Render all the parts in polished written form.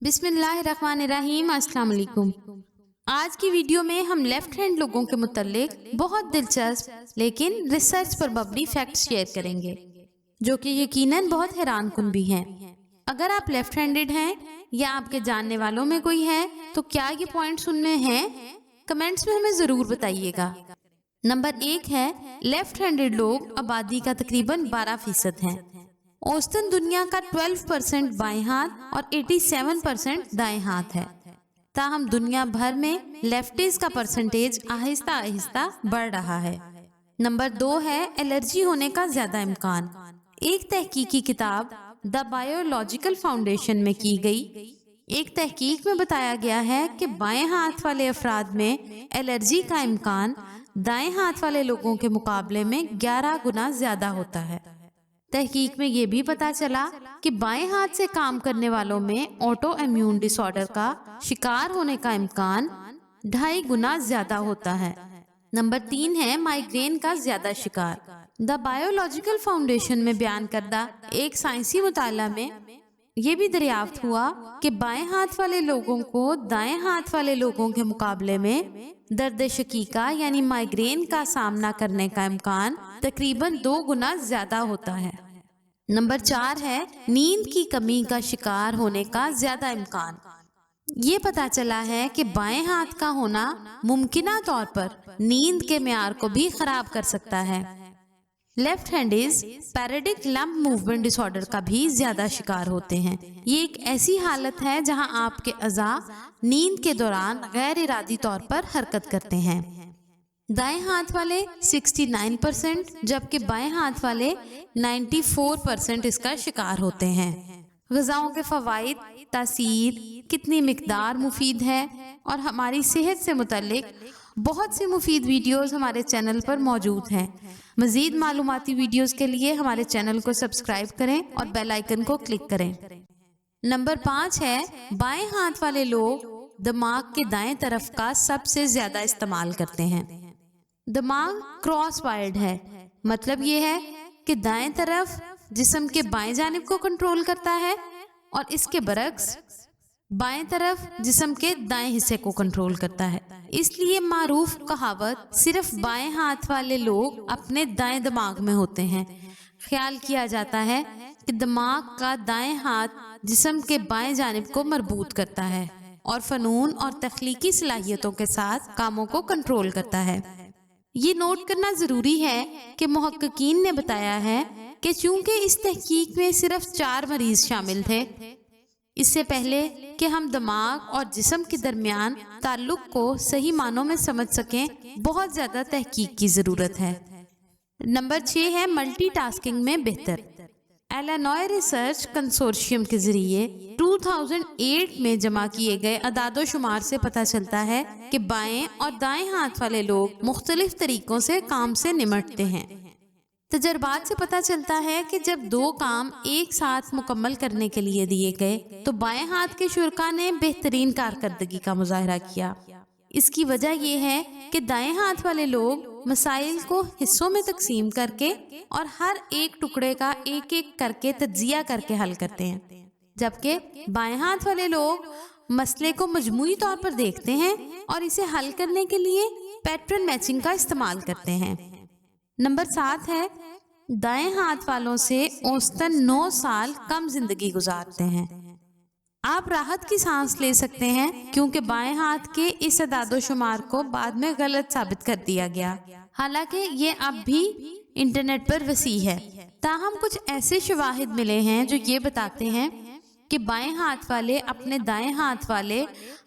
बिस्मिल्लाहिर्रहमानिर्रहीम। अस्सलाम वालेकुम। आज की वीडियो में हम लेफ्ट हैंड लोगों के मुतालिक बहुत दिलचस्प लेकिन रिसर्च पर मबनी फैक्ट्स शेयर करेंगे जो कि यकीनन बहुत हैरान कुन भी हैं। अगर आप लेफ्ट हैंडेड हैं या आपके जानने वालों में कोई है तो क्या ये पॉइंट्स उनमें हैं? कमेंट्स में हमें ज़रूर बताइएगा। नंबर 1 है, लेफ्ट हैंडेड लोग आबादी का तकरीबन 12% हैं। औसतन दुनिया का 12% बाएं हाथ और 87% दाएं हाथ है। ताहम दुनिया भर में लेफ्टीज का परसेंटेज आहिस्ता आहिस्ता बढ़ रहा है। नंबर 2 है, एलर्जी होने का ज्यादा इम्कान। एक तहकीकी किताब द बायोलॉजिकल फाउंडेशन में की गई एक तहकीक में बताया गया है कि बाएं हाथ वाले अफराद में एलर्जी का इम्कान दाएं हाथ वाले लोगों के मुकाबले में 11 गुना ज्यादा होता है। तहकीक में ये भी पता चला कि बाएं हाथ से काम करने वालों में ऑटो इम्यून डिसऑर्डर का शिकार होने का इम्कान 2.5 गुना ज्यादा होता है। नंबर 3 है, माइग्रेन का ज्यादा शिकार। द बायोलॉजिकल फाउंडेशन में बयान करदा एक साइंसी मुताला में ये भी दरियाफ्त हुआ कि बाएं हाथ वाले लोगों को दाएं हाथ वाले लोगों के मुकाबले में दर्द शकीका यानी माइग्रेन का सामना करने का इम्कान तकरीबन 2 गुना ज्यादा होता है। नंबर 4 है, नींद की कमी का शिकार होने का ज्यादा इम्कान। ये पता चला है कि बाएं हाथ का होना मुमकिना तौर पर नींद के मेयार को भी खराब कर सकता है। लेफ्ट हैंडीज पैराडिक लंप मूवमेंट डिसऑर्डर का भी ज्यादा शिकार होते हैं। ये एक ऐसी हालत है जहां आपके अज़ा नींद के दौरान गैर इरादी तौर पर हरकत करते हैं। दाएं हाथ वाले 69% जबकि बाएं हाथ वाले 94% इसका शिकार होते हैं। ग़िज़ाओं के फ़वाइद, तासीर, कितनी मिकदार मुफीद है और हमारी सेहत से मुतल्लिक बहुत सी मुफीद वीडियोस हमारे चैनल पर मौजूद हैं। मज़ीद मालूमाती वीडियोस के लिए हमारे चैनल को सब्सक्राइब करें और बेल आइकन को क्लिक करें। नंबर 5 है, बाएं हाथ वाले लोग दिमाग के दाएं तरफ का सबसे ज्यादा इस्तेमाल करते हैं। दिमाग क्रॉस वायर्ड है, मतलब ये है कि दाएं तरफ जिस्म के बाएं जानिब को कंट्रोल करता है और इसके बरक्स बाएं तरफ जिस्म के दाएं हिस्से को कंट्रोल करता है। इसलिए मारूफ कहावत सिर्फ बाएं हाथ वाले लोग अपने दाएं दिमाग में होते हैं। ख्याल किया जाता है कि दिमाग का दाएं हाथ जिस्म के बाएं जानिब को मरबूत करता है और फनून और तख्लीकी सलाहियतों के साथ कामों को कंट्रोल करता है। ये नोट करना जरूरी है कि मुहक्किकीन ने बताया है कि चूंकि इस तहकीक में सिर्फ 4 मरीज शामिल थे, इससे पहले कि हम दिमाग और जिस्म के दरमियान ताल्लुक को सही मानों में समझ सकें, बहुत ज्यादा तहकीक की जरूरत है। नंबर 6 है, मल्टीटास्किंग में बेहतर। इलिनॉय रिसर्च कंसोर्शियम के जरिए 2008 में जमा किए गए अदादो शुमार से पता चलता है कि बाएं और दाएं हाथ वाले लोग मुख्तलिफ तरीकों से काम से निमटते हैं। तजर्बात से पता चलता है कि जब 2 काम एक साथ मुकम्मल करने के लिए दिए गए तो बाएं हाथ के शुरका ने बेहतरीन कारकर्दगी का मुजाहरा किया। इसकी वजह यह है कि दाएं हाथ वाले लोग मसाइल को हिस्सों में तकसीम करके और हर एक टुकड़े का एक एक करके तज्जिया करके हल करते हैं, जबकि बाएं हाथ वाले लोग मसले को मजमूई तौर पर देखते हैं और इसे हल करने के लिए पैटर्न मैचिंग का इस्तेमाल करते हैं। नंबर 7 है, दाएं हाथ वालों से औसतन 9 साल कम जिंदगी गुजारते हैं। आप राहत की सांस ले सकते हैं क्योंकि बाएं हाथ के इस अदादो शुमार को बाद में गलत साबित कर दिया गया, हालांकि ये अब भी इंटरनेट पर वसी है। ताहम कुछ ऐसे शवाहिद मिले हैं जो ये बताते हैं कि बाएं हाथ वाले अपने दाएं हाथ वाले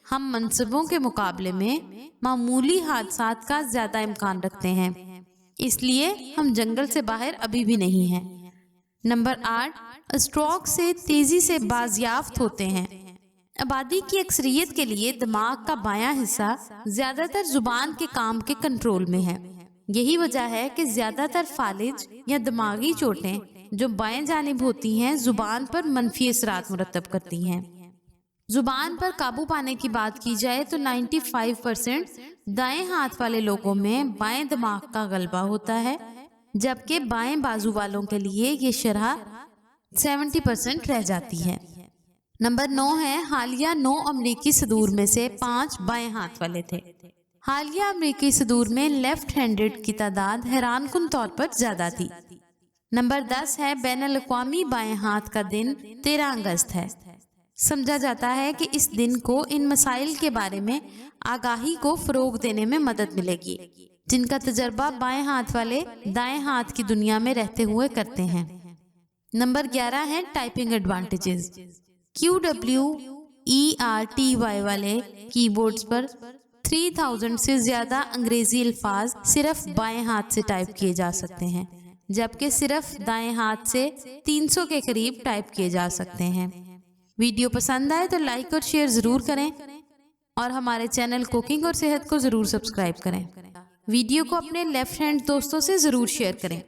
हम मनसबों के मुकाबले में मामूली हादसात का ज्यादा इम्कान रखते हैं, इसलिए हम जंगल से बाहर अभी भी नहीं हैं। नंबर 8, स्ट्रोक से तेजी से बाजियाफ्त होते हैं। आबादी की अक्सरियत के लिए दिमाग का बायां हिस्सा ज्यादातर जुबान के काम के कंट्रोल में है। यही वजह है कि ज्यादातर फालिज या दिमागी चोटें जो बाएं जानिब होती हैं जुबान पर मनफी असरात मुरतब करती हैं। जुबान पर काबू पाने की बात की जाए तो 95% दाएं हाथ वाले लोगों में बाएं दिमाग का गलबा होता है, जबकि बाएं बाजू वालों के लिए ये शरह 70% रह जाती है। नंबर 9 है हालिया 9 अमेरिकी सदूर में से 5 बाएं हाथ वाले थे। हालिया अमेरिकी सदूर में लेफ्ट हैंडेड की तादाद हैरानकुन तौर पर ज्यादा थी। नंबर 10 है बैनुल अक़वामी बाएं हाथ का दिन 13 अगस्त है। समझा जाता है कि इस दिन को इन मसाइल के बारे में आगाही को फरोग देने में मदद मिलेगी जिनका तजर्बा बाएं हाथ वाले दाएं हाथ की दुनिया में रहते हुए करते हैं। नंबर 11 है टाइपिंग एडवांटेजेस। QWERTY वाले कीबोर्ड्स पर 3000 से ज्यादा अंग्रेजी अल्फाज सिर्फ बाएं हाथ से टाइप किए जा सकते हैं, जबकि सिर्फ दाएं हाथ से 300 के करीब टाइप किए जा सकते हैं। वीडियो पसंद आए तो लाइक और शेयर जरूर करें और हमारे चैनल कुकिंग और सेहत को जरूर सब्सक्राइब करें। वीडियो को अपने लेफ्ट हैंड दोस्तों से जरूर शेयर करें।